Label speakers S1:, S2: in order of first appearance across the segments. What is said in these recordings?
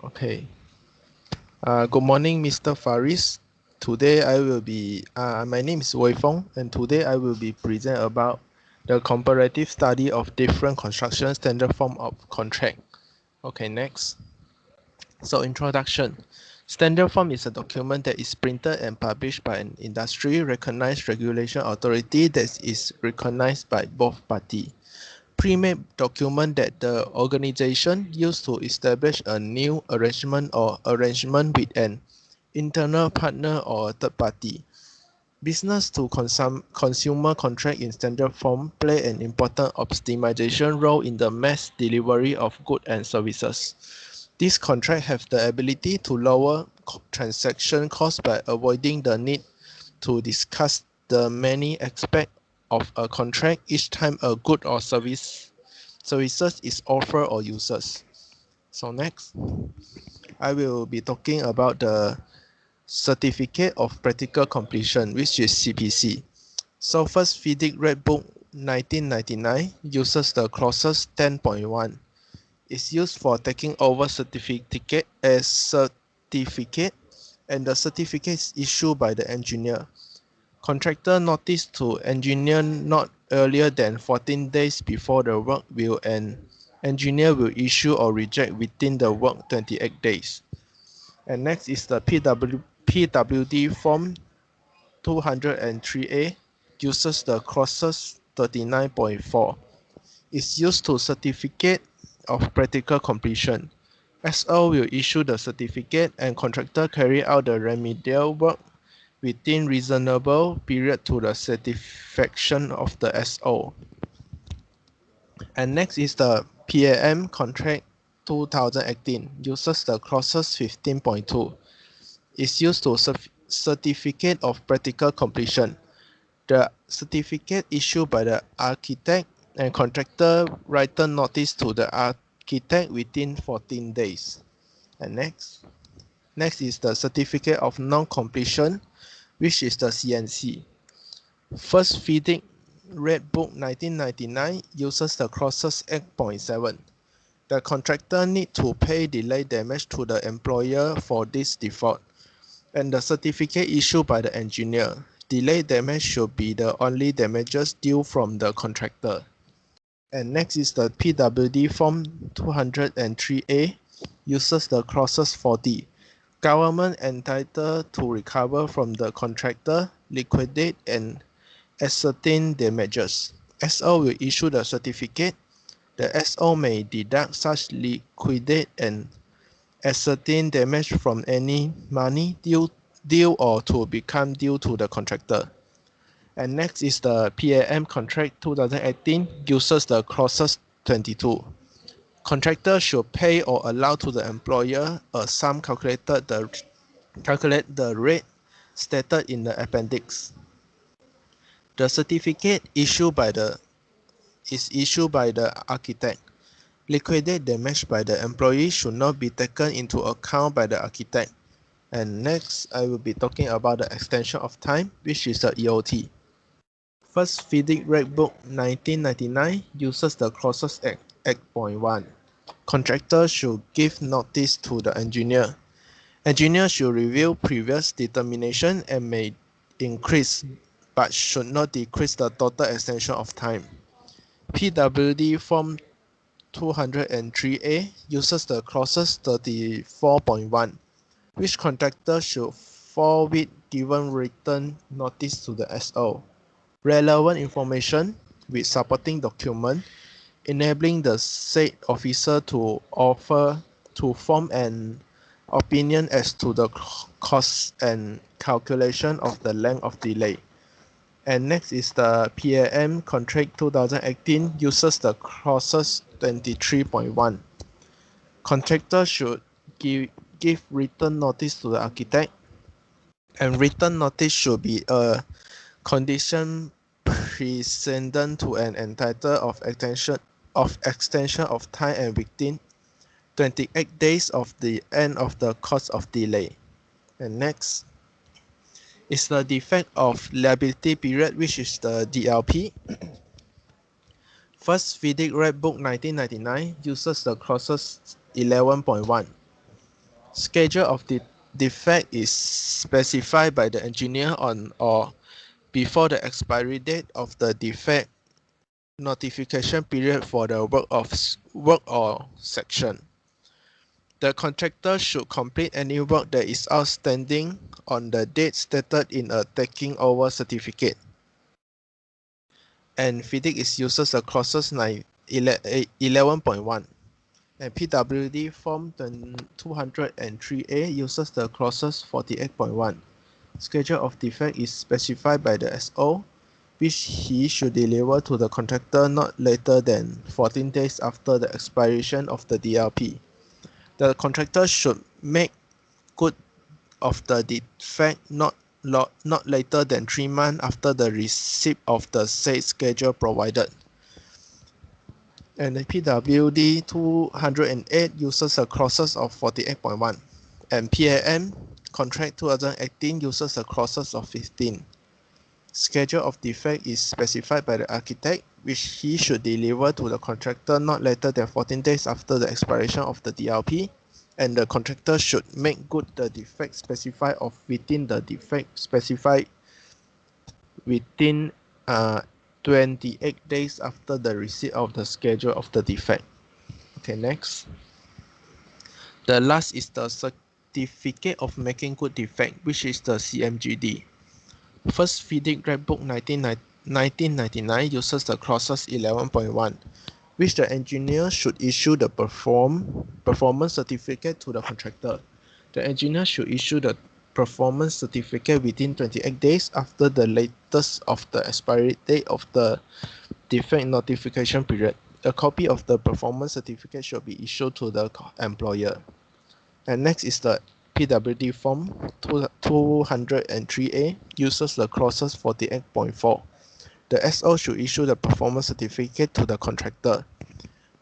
S1: Okay. Good morning, Mr. Faris. Today my name is Wei Fong, and today I will be present about the comparative study of different construction standard form of contract. Okay, next. So introduction. Standard form is a document that is printed and published by an industry recognized regulation authority that is recognized by both parties. Pre-made document that the organization used to establish a new arrangement or arrangement with an internal partner or third party. Business to consumer contract in standard form play an important optimization role in the mass delivery of goods and services. These contracts have the ability to lower transaction costs by avoiding the need to discuss the many aspects of a contract each time a good or services is offered or uses. So next, I will be talking about the Certificate of Practical Completion, which is CPC. So first, FIDIC Red Book 1999 uses the clauses 10.1. It's used for taking over certificate as certificate, and the certificate is issued by the engineer. Contractor notice to engineer not earlier than 14 days before the work will end. Engineer will issue or reject within the work 28 days. And next is the PWD Form 203A uses the clauses 39.4. It's used to certificate of practical completion. SO will issue the certificate and contractor carry out the remedial work within reasonable period to the satisfaction of the SO. And next is the PAM contract 2018 uses the clauses 15.2. It's used to certificate of practical completion. The certificate issued by the architect and contractor written notice to the architect within 14 days. And next is the certificate of non-completion, which is the CNC. First FIDIC Red Book 1999 uses the clauses 8.7. The contractor need to pay delay damage to the employer for this default, and the certificate issued by the engineer. Delay damage should be the only damages due from the contractor. And next is the PWD Form 203A uses the clauses 40. Government entitled to recover from the contractor, liquidate and ascertain damages. SO will issue the certificate. The SO may deduct such liquidate and ascertain damage from any money due or to become due to the contractor. And next is the PAM contract 2018 uses the clauses 22. Contractor should pay or allow to the employer a sum calculate the rate stated in the appendix. The certificate is issued by the architect. Liquidate damage by the employee should not be taken into account by the architect. And next, I will be talking about the extension of time, which is the EOT. First FIDIC Red Book 1999 uses the clauses 8.1. Contractor should give notice to the engineer. Engineer should review previous determination and may increase but should not decrease the total extension of time. PWD Form 203A uses the clauses 34.1, which contractor should forward given written notice to the SO. Relevant information with supporting document enabling the said officer to form an opinion as to the cost and calculation of the length of delay. And next is the PAM contract 2018 uses the clauses 23.1. Contractor should give written notice to the architect, and written notice should be a condition precedent to an entitle of extension of time and within 28 days of the end of the cause of delay. And next is the defect of liability period, which is the DLP. First FIDIC Red Book 1999 uses the clauses 11.1. Schedule of the defect is specified by the engineer on or before the expiry date of the defect notification period for the work or section. The contractor should complete any work that is outstanding on the date stated in a taking over certificate. And FIDIC is uses the clauses 11.1. And PWD Form 203A uses the clauses 48.1. Schedule of defect is specified by the SO, which he should deliver to the contractor not later than 14 days after the expiration of the DLP. The contractor should make good of the defect not later than 3 months after the receipt of the said schedule provided. And the PWD 208 uses the clauses of 48.1. And PAM Contract 2018 uses the clauses of 15. Schedule of defect is specified by the architect, which he should deliver to the contractor not later than 14 days after the expiration of the DLP, and the contractor should make good the defect specified of within the defect specified within 28 days after the receipt of the schedule of the defect. Okay, next. The last is the certificate of making good defect, which is the CMGD. First FIDIC Red Book 1999 uses the clauses 11.1, which the engineer should issue the performance certificate to the contractor. The engineer should issue the performance certificate within 28 days after the latest of the expiry date of the defect notification period. A copy of the performance certificate should be issued to the employer. And next is the PWD Form 203A uses the clauses 48.4. The SO should issue the performance certificate to the contractor.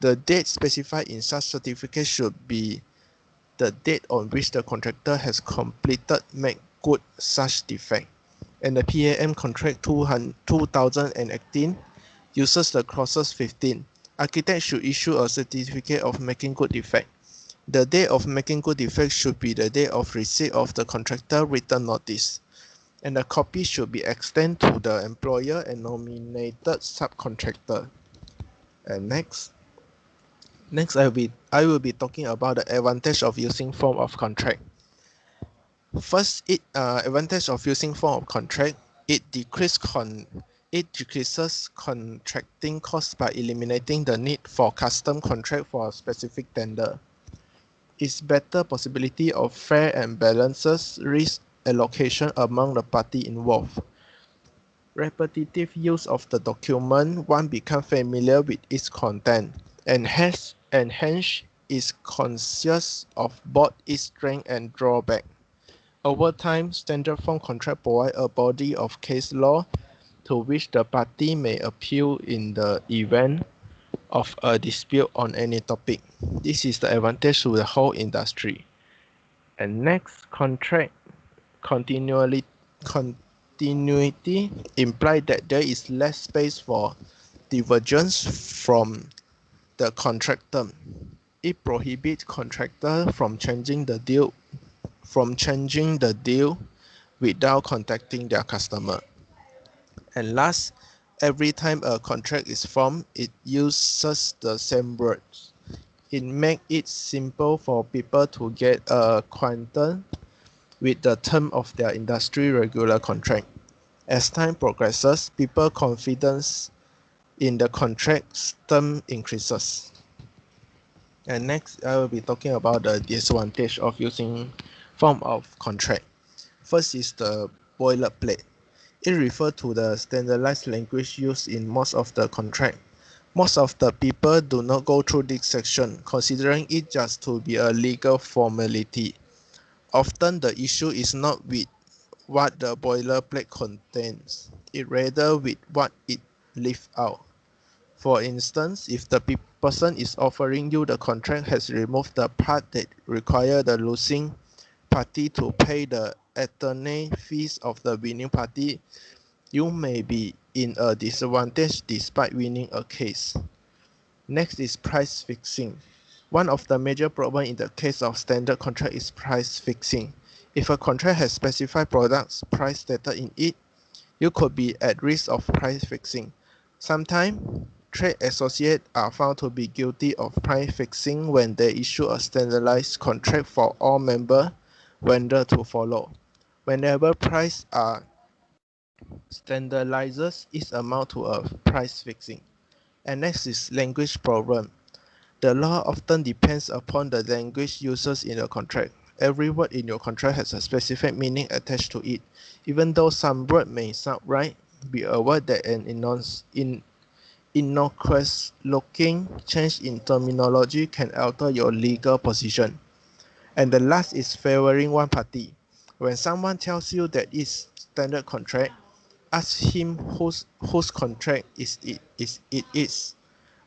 S1: The date specified in such certificate should be the date on which the contractor has completed make good such defect. And the PAM Contract 2018 uses the clauses 15. Architect should issue a certificate of making good defect. The date of making good defect should be the date of receipt of the contractor written notice, and a copy should be extended to the employer and nominated subcontractor. And next I will be talking about the advantage of using form of contract. First, advantage of using form of contract, it decreases contracting costs by eliminating the need for custom contract for a specific tender. It's better possibility of fair and balances risk allocation among the party involved. Repetitive use of the document, one becomes familiar with its content, and hence is conscious of both its strength and drawback. Over time, standard form contract provide a body of case law to which the party may appeal in the event of a dispute on any topic. This is the advantage to the whole industry. And next, contract continuity implies that there is less space for divergence from the contract term. It prohibits contractor from changing the deal without contacting their customer. And last, every time a contract is formed, it uses the same words. It makes it simple for people to get acquainted with the term of their industry regular contract. As time progresses, people's confidence in the contract's term increases. And next, I will be talking about the disadvantage of using form of contract. First is the boilerplate. It refers to the standardized language used in most of the contract. Most of the people do not go through this section, considering it just to be a legal formality. Often the issue is not with what the boilerplate contains, it rather with what it leaves out. For instance, if the person is offering you the contract has removed the part that require the losing party to pay the attorney fees of the winning party, you may be in a disadvantage despite winning a case. Next is price fixing. One of the major problems in the case of standard contract is price fixing. If a contract has specified products price stated in it, you could be at risk of price fixing. Sometimes, trade associates are found to be guilty of price fixing when they issue a standardized contract for all member vendors to follow. Whenever prices are standardized, it amounts to a price fixing. And next is language problem. The law often depends upon the language used in the contract. Every word in your contract has a specific meaning attached to it. Even though some words may sound right, be aware that an innocuous looking change in terminology can alter your legal position. And the last is favoring one party. When someone tells you that it's standard contract, ask him whose contract it is.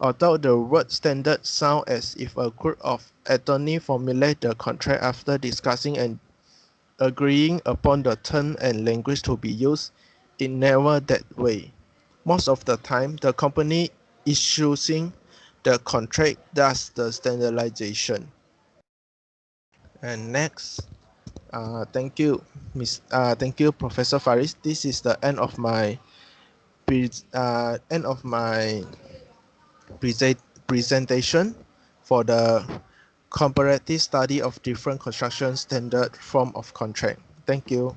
S1: Although the word standard sounds as if a group of attorneys formulate the contract after discussing and agreeing upon the term and language to be used, it never that way. Most of the time, the company issuing the contract does the standardization. And next, thank you, Professor Faris. This is the end of my presentation for the comparative study of different construction standard form of contract. Thank you.